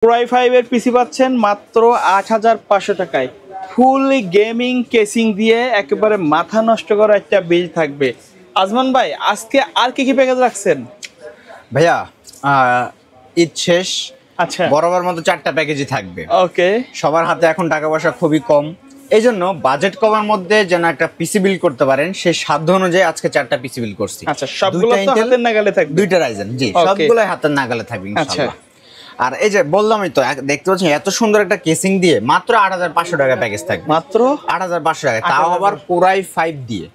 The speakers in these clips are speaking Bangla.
Core i5 এর পিসি পাচ্ছেন মাত্র ৮৫০০ টাকায়। ফুল গেমিং কেসিং দিয়ে একেবারে মাথা নষ্ট করা একটা বিল থাকবে। আজমান ভাই, আজকে আর কি প্যাকেজ রাখছেন? ভাইয়া ঈদ শেষ, আচ্ছা, বরাবর মতো 4টা প্যাকেজই থাকবে। ওকে। সবার হাতে এখন টাকা পয়সা খুবই কম, এই জন্য বাজেট কমার মধ্যে যেন একটা পিসি বিল করতে পারেন সেই সাধ্য অনুযায়ী আজকে 4টা পিসি বিল করছি। আচ্ছা, সবগুলো তো হাতের নাগালে থাকবে? 2টা রাইজেন, জি সবগুলাই হাতের নাগালে থাকবে ইনশাআল্লাহ। আর এই যে বললামই তো, দেখতে পাচ্ছেন এত সুন্দর একটা কেসিং দিয়ে মাত্র ৮৫০০ টাকা প্যাকেজ থাকবে। মাত্র ৮৫০০ টাকা, তাও আবার Core i5 দিয়ে।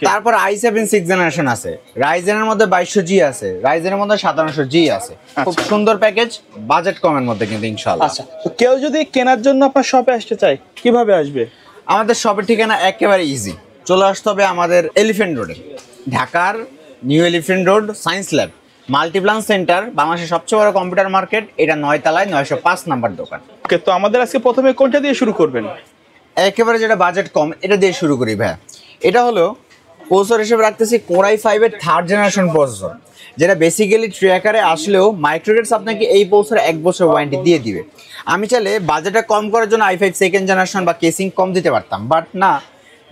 তারপর i7 6th জেনারেশন আছে, রাইজেনের মধ্যে 2200G আছে, রাইজেনের মধ্যে 5700G আছে। খুব সুন্দর প্যাকেজ, বাজেট কমের মধ্যে কিন্তু ইনশাআল্লাহ। আচ্ছা, তো কেউ যদি কেনার জন্য আপনার শপে আসতে চায় কিভাবে আসবে? আমাদের শপের ঠিকানা একেবারে ইজি, চলে আসতে হবে আমাদের এলিফ্যান্ট রোডে, ঢাকার new elephant road science lab Multiplan centre, বাংলাদেশের সবচেয়ে বড় কম্পিউটার মার্কেট। এটা 9 তলায় 905 নাম্বার দোকান। ওকে, তো আমাদের আজকে প্রথমে কোনটা দিয়ে শুরু করবেন? একেবারে যেটা বাজেট কম এটা দিয়ে শুরু করি ভাইয়া। এটা হলো প্রসেসর হিসেবে রাখতেছি Core i5 এর 3rd জেনারেশন প্রসেসর, যেটা বেসিক্যালি ট্রি আকারে আসলেও মাইক্রোডেটস আপনাকে এই প্রসেসর 1 বছর ওয়ারেন্টি দিয়ে দিবে। আমি চাইলে বাজেটটা কম করার জন্য i5 2nd জেনারেশন বা কেসিং কম দিতে পারতাম, বাট না,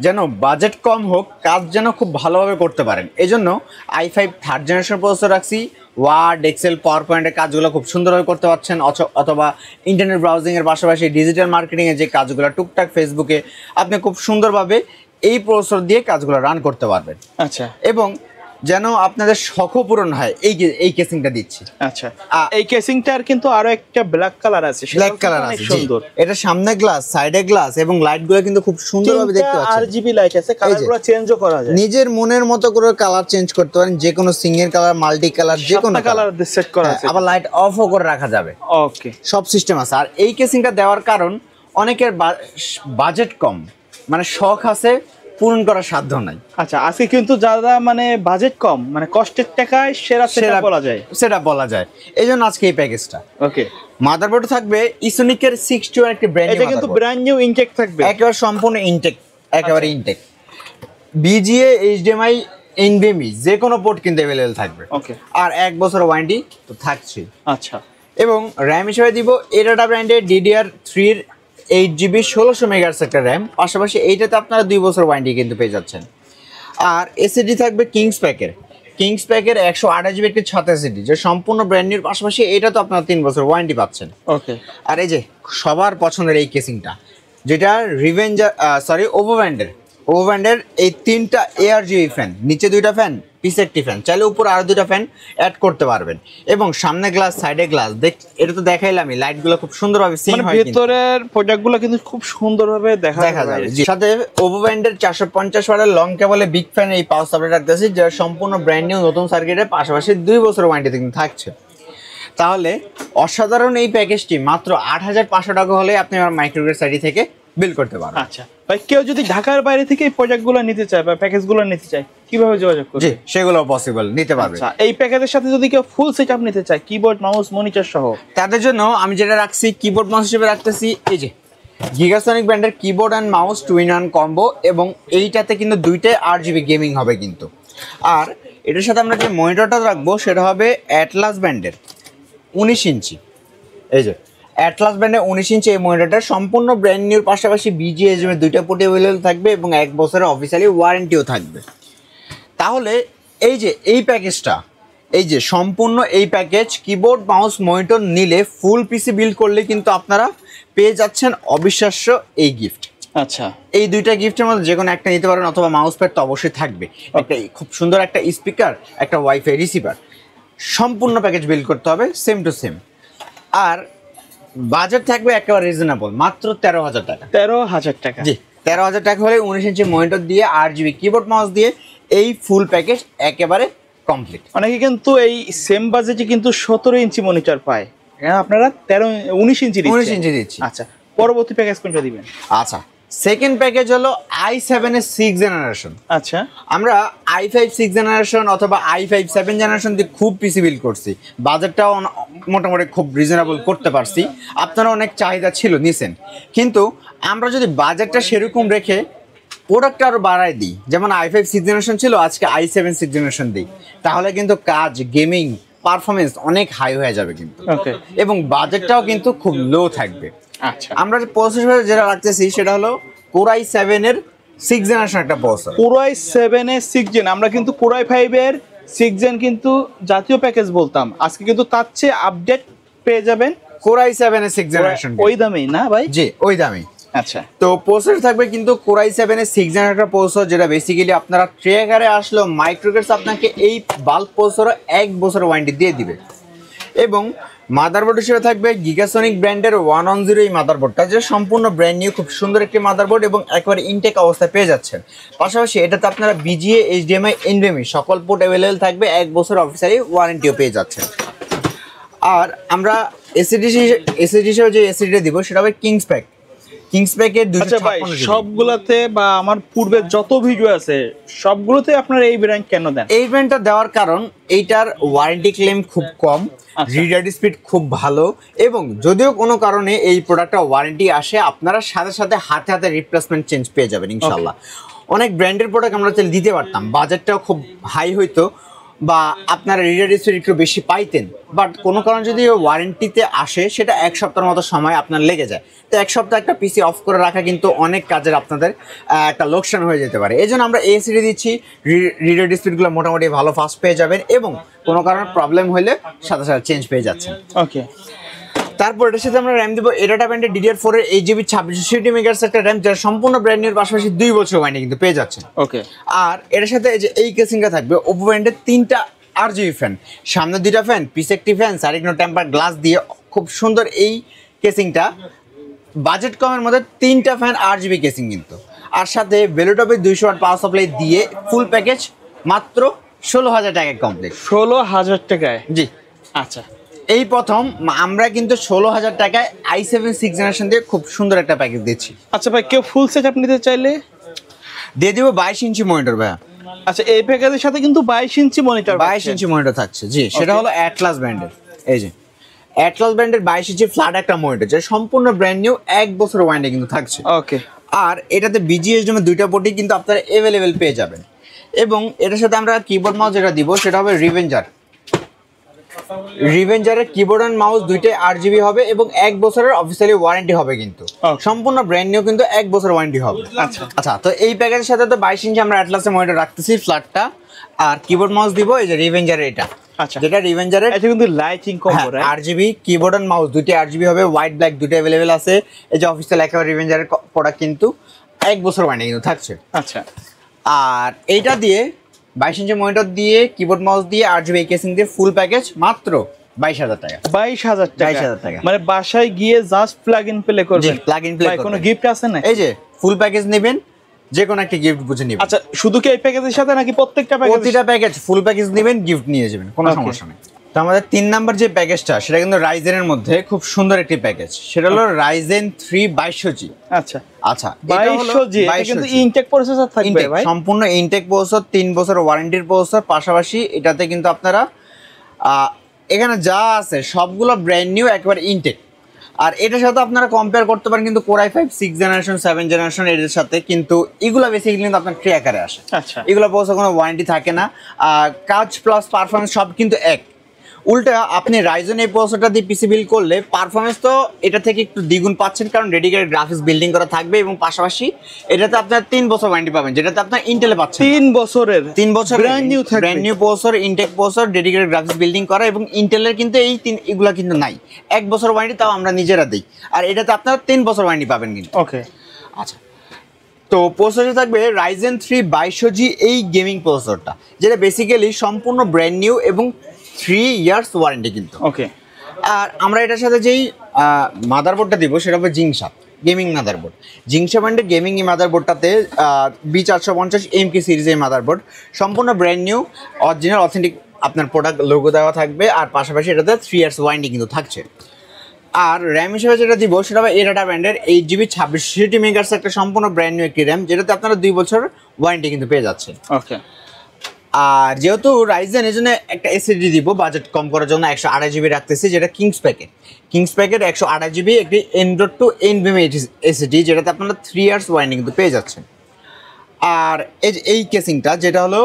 যেন বাজেট কম হোক, কাজ যেন খুব ভালোভাবে করতে পারেন, এই জন্য i5 3rd জেনারেশন প্রসেসর রাখছি। ওয়ার্ড, এক্সেল, পাওয়ার পয়েন্টের কাজগুলো খুব সুন্দরভাবে করতে পারছেন, অথবা ইন্টারনেট ব্রাউজিংয়ের পাশাপাশি ডিজিটাল মার্কেটিংয়ের যে কাজগুলো টুকটাক ফেসবুকে আপনি খুব সুন্দরভাবে এই প্রসেসর দিয়ে কাজগুলো রান করতে পারবেন। আচ্ছা, এবং যেন আপনাদের শখও পূরণ হয়, এই কেসিংটা দিচ্ছি। আচ্ছা, এই কেসিংটার কিন্তু আরো একটা ব্ল্যাক কালার আছে, ব্ল্যাক কালার আছে, সুন্দর। এটা সামনে গ্লাস, সাইডে গ্লাস এবং লাইটগুলো কিন্তু খুব সুন্দরভাবে দেখতে পাচ্ছেন। RGB লাইট আছে, কালারগুলো চেঞ্জও করা যায়, নিজের মনের মতো করে কালার চেঞ্জ করতে পারেন, যে কোনো সিঙ্গেল কালার, মাল্টি কালার, যে কোনো কালার সেট করা আছে। আবার লাইট অফও করে রাখা যাবে। ওকে, সব সিস্টেম আছে। আর এই কেসিংটা দেওয়ার কারণ অনেকের বাজেট কম, মানে শখ আছে, পূরণ করার সাধ্য নাই। আচ্ছা, আজকে কিন্তু যারা মানে বাজেট কম, মানে কষ্টের টাকায় সেরা বলা যায়, সেটা বলা যায়, এই জন্য আজকে এই প্যাকেজটা। ওকে, মাদারবোর্ড থাকবে ইসোনিকের 62 একটি ব্র্যান্ড নিউ, এটা কিন্তু ব্র্যান্ড নিউ ইনটেক থাকবে, একেবারে সম্পূর্ণ ইনটেক, একেবারে ইনটেক। BGA, HDMI, NVMe যে কোনো পোর্ট কিন্তু अवेलेबल থাকবে। ওকে, আর 1 বছর ওয়ারেন্টি তো থাকছে। আচ্ছা, এবং র্যাম হিসেবে দিব এডাটা ব্র্যান্ডের DDR3 এর 8GB 1600 মেগাহার্টজ একটা র্যাম, পাশাপাশি এইটাতে আপনারা 2 বছর ওয়ারেন্টি কিন্তু পেয়ে যাচ্ছেন। আর এসএসডি থাকবে কিংস প্যাকের 128GB একটি 6 এসএসডি, যে সম্পূর্ণ ব্র্যান্ড নিউর, পাশাপাশি এটা তো আপনারা 3 বছর ওয়ারেন্টি পাচ্ছেন। ওকে, আর এই যে সবার পছন্দের এই কেসিংটা, যেটা ওভো ব্র্যান্ডের এই 3টা ARGB ফ্যান, নিচে 2টা ফ্যান, পিছে একটি ফ্যান, চাইলে উপরে আরো 2টা ফ্যান অ্যাড করতে পারবেন। এবং সামনে গ্লাস, সাইডে গ্লাস, এটা তো দেখাইলামই, লাইটগুলো খুব সুন্দরভাবে সিং হয়, ভিতরের প্রোডাক্টগুলো কিন্তু খুব সুন্দরভাবে দেখা যাবে। সাথে ওভো ব্র্যান্ডের 450 ওয়াটের লং কেবলে বিগ ফ্যান এই পাওয়ার সাপ্লাই রাখতেছি, যা সম্পূর্ণ ব্র্যান্ড নিউ নতুন সার্কিটের, পাশাপাশি 2 বছর ওয়ারেন্টি কিন্তু থাকছে। তাহলে অসাধারণ এই প্যাকেজটি মাত্র 8500 টাকা হলে আপনি আমার মাইক্রোগ্রেড সাইডি থেকে বিল করতে পারবেন। আচ্ছা ভাই, কেউ যদি ঢাকার বাইরে থেকে এই প্রোডাক্টগুলো নিতে চায় বা প্যাকেজগুলো নিতে চায় কিভাবে যোগাযোগ করবে? জি, সেগুলো পসিবল, নিতে পারবে। আচ্ছা, এই প্যাকেজের সাথে যদি কেউ ফুল সেটআপ নিতে চায়, কিবোর্ড, মাউস, মনিটর সহ, তাদের জন্য আমি যেটা রাখছি, কিবোর্ড মাউস হিসেবে রাখতেছি এই যে গিগাসনিক ব্র্যান্ডের keyboard and mouse 2-in-1 combo, এবং এইটাতে কিন্তু 2টাই RGB গেমিং হবে কিন্তু। আর এটার সাথে আমরা যে মনিটরটা রাখবো সেটা হবে অ্যাটলাস ব্র্যান্ডের 19 ইঞ্চি, এই যে অ্যাটলাস ব্র্যান্ডের 19 ইঞ্চি এই মনিটরটা সম্পূর্ণ ব্র্যান্ড নিউর, পাশাপাশি BGA, HDMI 2টা পোর্ট अवेलेबल থাকবে এবং 1 বছরের অফিসিয়ালি ওয়ারেন্টিও থাকবে। তাহলে এই যে এই প্যাকেজটা, এই যে সম্পূর্ণ এই প্যাকেজ কিবোর্ড, মাউস, মনিটর নিলে ফুল পিসি বিল্ড করলে কিন্তু আপনারা পেয়ে যাচ্ছেন অবিশ্বাস্য এই গিফট। আচ্ছা, এই 2টা গিফটের মধ্যে যে কোনো একটা নিতে পারেন, অথবা মাউস প্যাড তো অবশ্যই থাকবে, একটা খুব সুন্দর একটা স্পিকার, একটা ওয়াইফাই রিসিভার, সম্পূর্ণ প্যাকেজ বিল্ড করতে হবে সেম টু সেম। আর বাজেট থাকবে একেবারে রিজনেবল, মাত্র 13,000 টাকা। 13,000 টাকা? জি, 13,000 টাকা হলে 19 ইঞ্চি মনিটর দিয়ে RGB কিবোর্ড মাউস দিয়ে এই ফুল প্যাকেজ একেবারে কমপ্লিট। অনেকে কিন্তু এই সেম বাজেটে কিন্তু 17 ইঞ্চি মনিটর পায়, আপনারা 19 ইঞ্চি দিচ্ছি। আচ্ছা, পরবর্তী প্যাকেজ কোনটা দিবেন? আচ্ছা, সেকেন্ড প্যাকেজ হলো i7 এর 6th জেনারেশন। আচ্ছা, আমরা i5 6th জেনারেশন অথবা i5 7th জেনারেশন দিয়ে খুব পিসি বিল্ড করছি, বাজেটটাও মোটামুটি খুব রিজনেবল করতে পারছি, আপনারা অনেক চাহিদা ছিল নিছেন, কিন্তু আমরা যদি বাজেটটা সেরকম রেখে প্রোডাক্টটা আরও বাড়ায় দিই, যেমন i5 6th জেনারেশন ছিল, আজকে i7 6th জেনারেশন দিই, তাহলে কিন্তু কাজ, গেমিং, পারফরমেন্স অনেক হাই হয়ে যাবে কিন্তু, ওকে, এবং বাজেটটাও কিন্তু খুব লো থাকবে। আচ্ছা। আমরা যে প্রসেসর যেটা রাখতেছি সেটা হলো কোরাই 7 এর 6 জেনারেশন একটা প্রসেসর। কোরাই 7 এর 6 জেন, আমরা কিন্তু কোরাই 5 এর 6 জেন কিন্তু জাতীয় প্যাকেজ বলতাম, আজকে কিন্তু তার চেয়ে আপডেট পেয়ে যাবেন কোরাই 7 এর 6 জেনারেশন, ওই দামেই না ভাই? জি ওই দামেই। আচ্ছা, তো প্রসেসর থাকবে কিন্তু কোরাই 7 এর 6 জেনারেশন একটা প্রসেসর, যেটা বেসিক্যালি আপনারা ট্রেগারে আসলেও মাইক্রোকেটস আপনাকে এই বাল্ব প্রসেসর 1 বছর ওয়ারেন্টি দিয়ে দিবে। এবং মাদারবোর্ড হিসেবে থাকবে গিগাসনিক ব্র্যান্ডের 110 এই মাদারবোর্ডটা, যে সম্পূর্ণ ব্র্যান্ড নিউ, খুব সুন্দর একটি মাদারবোর্ড এবং একবারে ইনটেক অবস্থায় পেয়ে যাচ্ছেন। পাশাপাশি এটাতে আপনারা বিজিএ, এইচডিএমআই, এনভিএমই সকল পোর্ট অ্যাভেলেবেল থাকবে, 1 বছর অফিসিয়ালি ওয়ারেন্টিও পেয়ে যাচ্ছেন। আর আমরা এসএসডি হিসেবে যে এসএসডিটা দিব সেটা হবে কিংস প্যাক। কিংস প্যাকের 256 জিবি। সবগুলাতে বা আমার পূর্বে যত ভিডিও আছে সবগুলোতে আপনারা এই ব্র্যান্ড কেন দেন? এই ব্র্যান্ডটা দেওয়ার কারণ এইটার ওয়ারেন্টি ক্লেম খুব কম, রিডার স্পিড খুব ভালো, এবং যদিও কোনো কারণে এই প্রোডাক্টটা ওয়ারেন্টি আসে আপনারা সাথে সাথে হাতে হাতে রিপ্লেসমেন্ট চেঞ্জ পেয়ে যাবেন ইনশাল্লাহ। অনেক ব্র্যান্ডের প্রোডাক্ট আমরা দিতে পারতাম, বাজেটটাও খুব হাই হইতো বা আপনারা রিডার স্পিড একটু বেশি পাইতেন, বাট কোনো কারণ যদি ওয়ারেন্টিতে আসে সেটা 1 সপ্তাহের মতো সময় আপনার লেগে যায়। তো 1 সপ্তাহ একটা পিসি অফ করে রাখা কিন্তু অনেক কাজের আপনাদের একটা লোকসান হয়ে যেতে পারে। এই জন্য আমরা এসিডি দিচ্ছি, রিডার স্পিডগুলো মোটামুটি ভালো ফাস্ট পেয়ে যাবেন, এবং কোনো কারণে প্রবলেম হলে সাথে সাথে চেঞ্জ পেয়ে যাচ্ছেন। ওকে, তারপর এটার সাথে আমরা র্যাম দিব এডাটা ব্র্যান্ডের DDR4 এর 8GB 2660 মেগাহার্টজ একটা র্যাম, যার সম্পূর্ণ ব্র্যান্ড নিউর পাশাপাশি 2 বছর ওয়ারেন্টি কিন্তু পেয়ে যাচ্ছেন। ওকে, আর এটার সাথে এই কেসিংটা থাকবে ওপো ব্র্যান্ডের 3টা RGB ফ্যান, সামনে 2টা ফ্যান, পিছে একটি ফ্যান, সাইডে কোনো টেম্পার গ্লাস দিয়ে খুব সুন্দর এই কেসিংটা। বাজেট কমের মধ্যে 3টা ফ্যান RGB কেসিং কিন্তু, আর সাথে বেলুটপের 200 ওয়াট পাওয়ার সাপ্লাই দিয়ে ফুল প্যাকেজ মাত্র 16,000 টাকায় কমপ্লিট। 16,000 টাকায়? জি, আচ্ছা। এই প্রথম আমরা কিন্তু 16,000 টাকায় i7 6 জেনারেশন দিয়ে খুব সুন্দর একটা প্যাকেজ দিচ্ছি। আচ্ছা ভাই, কেউ ফুল সেটআপ নিতে চাইলে দিয়ে দিব 22 ইঞ্চি মনিটর ভাইয়া। আচ্ছা, এই প্যাকেজের সাথে কিন্তু 22 ইঞ্চি মনিটর, 22 ইঞ্চি মনিটর থাকছে, জি সেটা হলো অ্যাটলাস ব্র্যান্ডের। এই যে অ্যাটলাস ব্র্যান্ডের 22 ইঞ্চি ফ্ল্যাট একটা মনিটর, যেটা সম্পূর্ণ ব্র্যান্ড নিউ, 1 বছর ওয়ারেন্টি কিন্তু থাকছে। ওকে, আর এটাতে বিজিএসডিএম 2টা পোর্টই কিন্তু আপনারা অ্যাভেলেবেল পেয়ে যাবেন। এবং এটার সাথে আমরা কিবোর্ড মাউস যেটা দিব সেটা হবে রিভেঞ্জারের কিবোর্ড এন্ড মাউস 2টাই 8GB হবে, এবং 1 বছরের অফিসিয়ালি ওয়ারেন্টি হবে কিন্তু, সম্পূর্ণ ব্র্যান্ড নিউ কিন্তু 1 বছর ওয়ারেন্টি হবে। আচ্ছা আচ্ছা, তো এই প্যাকেজের সাথে তো 22 ইঞ্চি আমরা অ্যাটলাসের মনিটর রাখতেছি ফ্ল্যাটটা, আর কিবোর্ড মাউস দিব এই যে রিভেঞ্জারের এটা। আচ্ছা, যেটা রিভেঞ্জারের, এটা কিন্তু lighting combo, right? 8GB keyboard and mouse 2টাই 8GB হবে, হোয়াইট ব্ল্যাক 2টা अवेलेबल আছে। এই যে অফিসিয়াল একেবারে রিভেঞ্জারের প্রোডাক্ট কিন্তু 1 বছর ওয়ারেন্টি কিন্তু থাকছে। আচ্ছা, আর এইটা দিয়ে 22 ইঞ্চি মনিটর দিয়ে কিবোর্ড মাউস দিয়ে 8GB কেসিং দিয়ে ফুল প্যাকেজ মাত্র 22,000 টাকা। 22,000 টাকা? 22,000 টাকা, মানে বাসায় গিয়ে জাস্ট প্লাগ ইন প্লে করবেন? প্লাগ ইন প্লে করবেন। কোনো গিফট আছে না? এই যে ফুল প্যাকেজ নেবেন, যে কোনো একটা গিফট বুঝে নেবেন। আচ্ছা, শুধু কি এই প্যাকেজের সাথে নাকি প্রত্যেকটা প্যাকেজ? প্রতিটা প্যাকেজ ফুল প্যাকেজ নেবেন, গিফট নিয়ে যাবেন, কোনো সমস্যা নেই। তো আমাদের 3 নাম্বার যে প্যাকেজটা সেটা কিন্তু রাইজেনের মধ্যে খুব সুন্দর একটি প্যাকেজ, সেটা হলো রাইজেন 3 2200G। আচ্ছা আচ্ছা, 2200G, এটা কিন্তু ইনটেক প্রসেসর থাকবে ভাই? সম্পূর্ণ ইনটেক প্রসেসর, 3 বছর ওয়ারেন্টির প্রসেসর, পাশাপাশি এটাতে কিন্তু আপনারা এখানে যা আছে সবগুলো ব্র্যান্ড নিউ, একবার ইনটেক। আর এটার সাথে আপনারা কম্পেয়ার করতে পারেন কিন্তু কোরাই 5 6 জেনারেশন 7 জেনারেশন এর সাথে, কিন্তু এগুলো বেসিক্যালি কিন্তু আপনার ট্রে আকারে আসে। আচ্ছা, এগুলো প্রসেসর কোনো ওয়ারেন্টি থাকে না, কাজ প্লাস পারফরমেন্স সব কিন্তু এক। উল্টা আপনি রাইজেন এই প্রসেসরটা দিয়ে পিসি বিল্ড করলে পারফরমেন্স তো এটা থেকে একটু দ্বিগুণ পাচ্ছেন, কারণ ডেডিকেটেড গ্রাফিক্স বিল্ডিং করা থাকবে, এবং পাশাপাশি এটাতে আপনার 3 বছর ওয়ারেন্টি পাবেন, যেটাতে আপনার ইন্টেলে পাচ্ছেন 3 বছরের 3 বছর ব্র্যান্ড নিউ থাকবে, brand new processor, intact processor, dedicated graphics building করা, এবং ইন্টেলের কিন্তু এই এগুলা কিন্তু নাই। 1 বছর ওয়ারেন্টি তাও আমরা নিজেরা দিই, আর এটাতে আপনারা 3 বছর ওয়ারেন্টি পাবেন কিন্তু। ওকে, আচ্ছা, তো প্রসেসর থাকবে রাইজেন 3 2200G এই গেমিং প্রসেসরটা, যেটা বেসিক্যালি সম্পূর্ণ ব্র্যান্ড নিউ এবং 3 ইয়ার্স ওয়ারেন্টি কিন্তু। ওকে, আর আমরা এটার সাথে যেই মাদারবোর্ডটা দিব সেটা হবে জিংসা গেমিং মাদারবোর্ড। জিংসা ব্র্যান্ডের গেমিং এই মাদারবোর্ডটাতে B450MK সিরিজের মাদারবোর্ড, সম্পূর্ণ ব্র্যান্ড নিউ অরিজিনাল অথেন্টিক আপনার প্রোডাক্ট লোগো দেওয়া থাকবে, আর পাশাপাশি এটাতে 3 ইয়ার্স ওয়ারেন্টি কিন্তু থাকছে। আর র্যাম হিসেবে যেটা দিব সেটা হবে এডাটা ব্র্যান্ডের 8GB 2660 মেগাহার্টজ একটা সম্পূর্ণ ব্র্যান্ড নিউ একটি র্যাম, যেটাতে আপনারা 2 বছর ওয়ারেন্টি কিন্তু পেয়ে যাচ্ছেন। ওকে, আর যেহেতু রাইজেন এই জন্য একটা এসএসডি দিব বাজেট কম করার জন্য, 128GB রাখতেছি, যেটা কিংস প্যাকেট 128GB একটি M.2 NVMe এসএসডি, যেটাতে আপনারা 3 ইয়ার্স ওয়ারেন্টি কিন্তু পেয়ে যাচ্ছেন। আর এই কেসিংটা যেটা হলো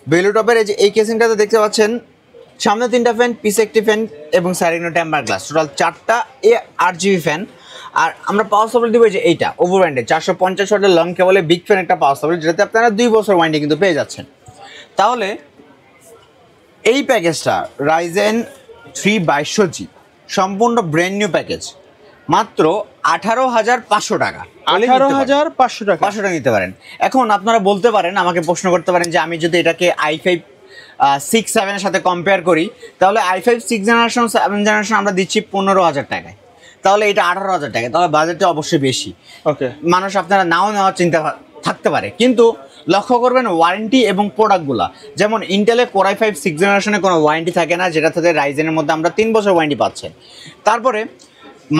ভেলুটপের এই যে এই কেসিংটাতে দেখতে পাচ্ছেন সামনে 3টা ফ্যান, পিছে একটি ফ্যান এবং সাইডে টেম্পার গ্লাস, টোটাল 4টা 8GB ফ্যান। আর আমরা পাওয়ার সাপ্লাই দিব যে এইটা ওভার ব্র্যান্ডের 450 ওয়াটের লং কেবলে বিগ ফ্যান একটা পাওয়ার সাপ্লাই, যেটাতে আপনারা 2 বছর ওয়ারেন্টি কিন্তু পেয়ে যাচ্ছেন। তাহলে এই প্যাকেজটা রাইজেন 3 2200G সম্পূর্ণ ব্র্যান্ড নিউ প্যাকেজ, মাত্র 18,500 টাকা। 18,500 টাকা 500 টাকা নিতে পারেন। এখন আপনারা বলতে পারেন, আমাকে প্রশ্ন করতে পারেন যে আমি যদি এটাকে i5 6 7 এর সাথে কম্পেয়ার করি, তাহলে i5 6 জেনারেশন 7 জেনারেশন আমরা দিচ্ছি 15,000 টাকায়, তাহলে এটা 18,000 টাকা, তাহলে বাজেটটা অবশ্যই বেশি। ওকে, মানুষ আপনারা নাও নেওয়ার চিন্তা থাকতে পারে, কিন্তু লক্ষ্য করবেন ওয়ারেন্টি এবং প্রোডাক্টগুলো। যেমন ইন্টেলে Core i5 6 জেনারেশনে কোনো ওয়ারেন্টি থাকে না, যেটা থেকে রাইজেনের মধ্যে আমরা 3 বছর ওয়ারেন্টি পাচ্ছেন। তারপরে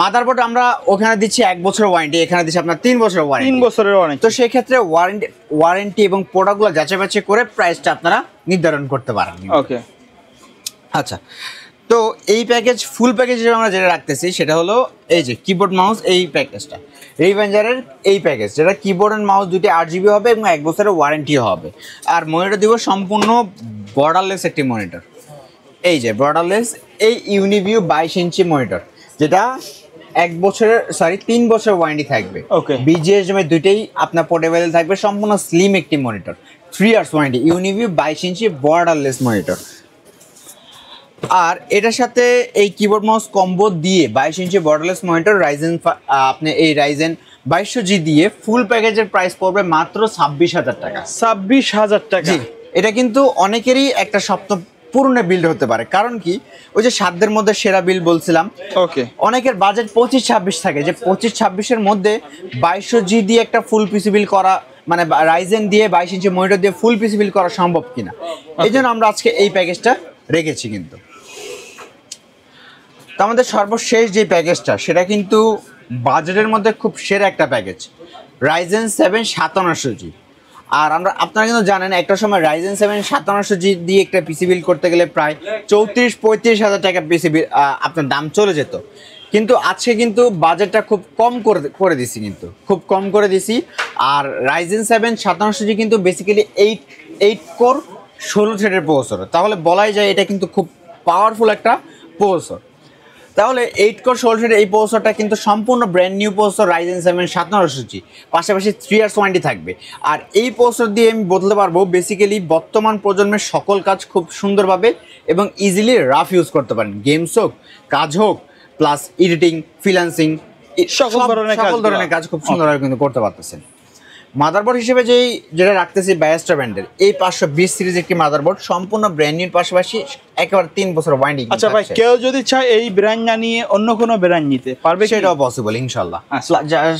মাদারবোর্ড আমরা ওখানে দিচ্ছি 1 বছরের ওয়ারেন্টি, এখানে দিচ্ছি আপনার 3 বছরের ওয়ারেন্টি। 3 বছরের ওয়ারেন্টি। তো সেই ক্ষেত্রে ওয়ারেন্টি এবং প্রোডাক্টগুলো যাচাই বাছাই করে প্রাইসটা আপনারা নির্ধারণ করতে পারেন। ওকে, আচ্ছা, তো এই প্যাকেজ ফুল প্যাকেজ হিসেবে আমরা যেটা রাখতেছি সেটা হলো এই যে কিবোর্ড মাউস, এই প্যাকেজটা রিভেঞ্জারের এই প্যাকেজ, যেটা কিবোর্ড অ্যান্ড মাউস দুটি 8GB হবে এবং 1 বছরের ওয়ারেন্টিও হবে। আর মনিটর দিব সম্পূর্ণ বর্ডারলেস একটি মনিটর, এই যে বর্ডারলেস এই ইউনিভিউ 22 ইঞ্চি মনিটর, যেটা 3 বছরের ওয়ারেন্টি থাকবে। ওকে, BGSMI দুইটাই আপনার পোর্টেবল থাকবে, সম্পূর্ণ স্লিম একটি মনিটর, 3 ইয়ার্স ওয়ারেন্টি, ইউনিভিউ 22 ইঞ্চি বর্ডারলেস মনিটর। আর এটার সাথে এই কিবোর্ড মাউস কম্বো দিয়ে 22 ইঞ্চি বর্ডারলেস মনিটর রাইজেন, আপনি এই রাইজেন 2200G দিয়ে ফুল প্যাকেজের প্রাইস পড়বে মাত্র 26,000 টাকা। 26,000 টাকা। এটা কিন্তু অনেকেরই একটা স্বপ্ন পূরণে বিল্ড হতে পারে, কারণ কি ওই যে সাধ্যের মধ্যে সেরা বিল বলছিলাম। ওকে, অনেকের বাজেট 25-26 থাকে, যে 25-26-এর মধ্যে 2200G দিয়ে একটা ফুল পিসি বিল করা, মানে রাইজেন দিয়ে 22 ইঞ্চি মনিটর দিয়ে ফুল পিসি বিল করা সম্ভব কিনা, এই জন্য আমরা আজকে এই প্যাকেজটা রেখেছি। কিন্তু তো আমাদের সর্বশেষ যে প্যাকেজটা সেটা কিন্তু বাজেটের মধ্যে খুব সেরা একটা প্যাকেজ, রাইজেন 7 5700G। আর আপনারা কিন্তু জানেন একটা সময় রাইজেন 7 5700G দিয়ে একটা পিসি বিল করতে গেলে প্রায় 34-35 হাজার টাকা পিসি বিল আপনার দাম চলে যেত। কিন্তু আজকে কিন্তু বাজেটটা খুব কম করে দিছি, কিন্তু খুব কম করে দিছি। আর রাইজেন 7 5700G কিন্তু বেসিক্যালি 8 কোর 16 থ্রেডের প্রসেসর, তাহলে বলাই যায় এটা কিন্তু খুব পাওয়ারফুল একটা প্রসেসর। তাহলে 8 কোর 16 থ্রেড এই প্রসেসরটা কিন্তু সম্পূর্ণ brand new processor Ryzen 7 5700G, পাশাপাশি 3 ইয়ার্স ওয়ারেন্টি থাকবে। আর এই প্রসেসর দিয়ে আমি বলতে পারবো বেসিক্যালি বর্তমান প্রজন্মের সকল কাজ খুব সুন্দরভাবে এবং ইজিলি রাফ ইউজ করতে পারেন, গেমস হোক, কাজ হোক, প্লাস এডিটিং, ফ্রিল্যান্সিং, সকল ধরনের কাজ খুব সুন্দরভাবে কিন্তু করতে পারতেছেন। মাদারবোর্ড হিসেবে যেটা রাখতেছি ব্যারিস্টা ব্র্যান্ডের এই 520 সিরিজ একটি মাদারবোর্ড, সম্পূর্ণ ব্র্যান্ড নিউর পাশাপাশি একেবারে 3 বছর ওয়ারেন্টি। আচ্ছা ভাই, কেউ যদি চায় এই ব্র্যান্ড না নিয়ে অন্য কোনো ব্র্যান্ড নিতে পারবে? সেটাও পসিবল ইনশাআল্লাহ,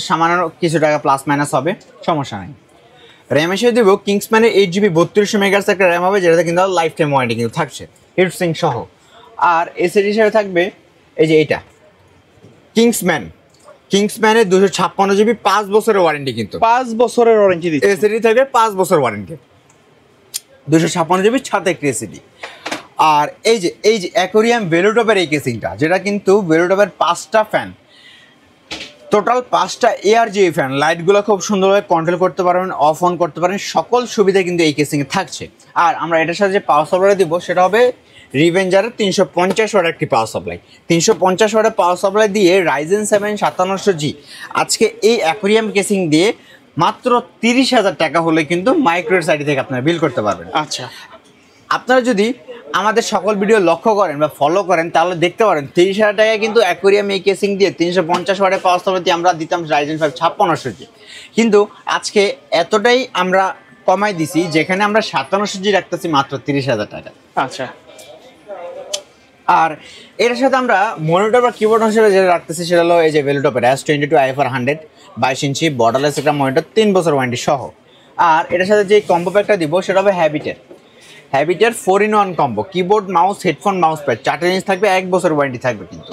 সামান্য কিছু টাকা প্লাস মাইনাস হবে, সমস্যা নাই। র্যাম হিসেবে দেবো কিংসম্যানের 8GB 3200 মেগাহার্টজ একটা র্যাম হবে, যেটাতে কিন্তু লাইফ টাইম ওয়ারেন্টি কিন্তু থাকছে হিটসিঙ্ক সহ। আর এসএসডি হিসেবে থাকবে এই যে এটা কিংসম্যানের 256GB 5 বছরের ওয়ারেন্টি, কিন্তু 5 বছরের ওয়ারেন্টি দিচ্ছে। এসএসডি থাকবে 5 বছর ওয়ারেন্টি, 256GB সাথে একটি এসএসডি। আর এই যে অ্যাকোরিয়াম ভেলোটপের এই কেসিংটা, যেটা কিন্তু ভেলোটপের 5টা ফ্যান, টোটাল 5টা ARGB ফ্যান, লাইটগুলো খুব সুন্দরভাবে কন্ট্রোল করতে পারবেন, অফ অন করতে পারেন, সকল সুবিধা কিন্তু এই কেসিংয়ে থাকছে। আর আমরা এটার সাথে যে পাওয়ার সাপ্লাই দিব সেটা হবে রিভেঞ্জারের 350 ওয়াটের একটি পাওয়ার সাপ্লাই। 350 ওয়াটের পাওয়ার সাপ্লাই দিয়ে রাইজেন 7 5700G আজকে এই অ্যাকোরিয়াম কেসিং দিয়ে মাত্র 30,000 টাকা হলে কিন্তু মাইক্রোর সাইড থেকে আপনারা বিল করতে পারবেন। আচ্ছা, আপনারা যদি আমাদের সকল ভিডিও লক্ষ্য করেন বা ফলো করেন তাহলে দেখতে পারেন 30,000 টাকায় কিন্তু অ্যাকোরিয়াম এই কেসিং দিয়ে 350 ওয়াটের পাওয়ার সাপ্লাই দিয়ে আমরা দিতাম রাইজেন 5 5600G, কিন্তু আজকে এতটাই আমরা কমাই দিছি যেখানে আমরা 5700G রাখতেছি মাত্র 30,000 টাকা। আচ্ছা, আর এর সাথে আমরা মনিটর বা কিবোর্ড হিসেবে যেটা রাখতেছি সেটা হলো এই যে ভেলোটপের S22 IFR 100 22 ইঞ্চি বর্ডারলেস একটা মনিটর, 3 বছর ওয়ারেন্টি সহ। আর এটার সাথে যে কম্বো প্যাকটা দিব সেটা হবে হ্যাবিটের 4-in-1 combo, keyboard mouse headphone mouse pad 4 জিনিস থাকবে, 1 বছর ওয়ারেন্টি থাকবে। কিন্তু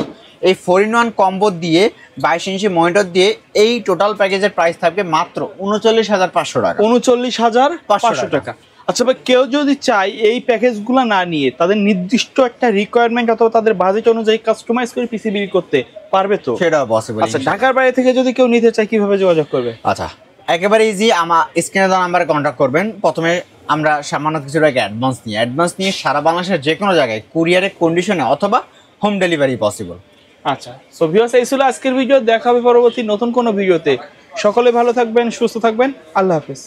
এই 4-in-1 কম্বো দিয়ে 22 ইঞ্চি মনিটর দিয়ে এই টোটাল প্যাকেজের প্রাইস থাকবে মাত্র 39,500 টাকা। 39,500 টাকা। আচ্ছা ভাই, কেউ যদি চায় এই প্যাকেজগুলো না নিয়ে তাদের নির্দিষ্ট একটা রিকোয়ারমেন্ট অথবা তাদের বাজেট অনুযায়ী কাস্টমাইজ করে পিসি বিল করতে পারবে তো? সেটাও পসিবল। আচ্ছা, ঢাকার বাইরে থেকে যদি কেউ নিতে চায় কিভাবে যোগাযোগ করবে? আচ্ছা, একেবারে ইজি, আমার স্ক্রিনে দেওয়া নাম্বারে কন্ট্যাক্ট করবেন। প্রথমে আমরা সামান্য কিছু টাকা অ্যাডভান্স নিয়ে সারা বাংলাদেশের যে কোনো জায়গায় কুরিয়ারের কন্ডিশনে অথবা হোম ডেলিভারি পসিবল। আচ্ছা, সো ভিউয়ার্স, এই ছিল আজকের ভিডিও। দেখা হবে পরবর্তী নতুন কোনো ভিডিওতে। সকলে ভালো থাকবেন, সুস্থ থাকবেন। আল্লাহ হাফেজ।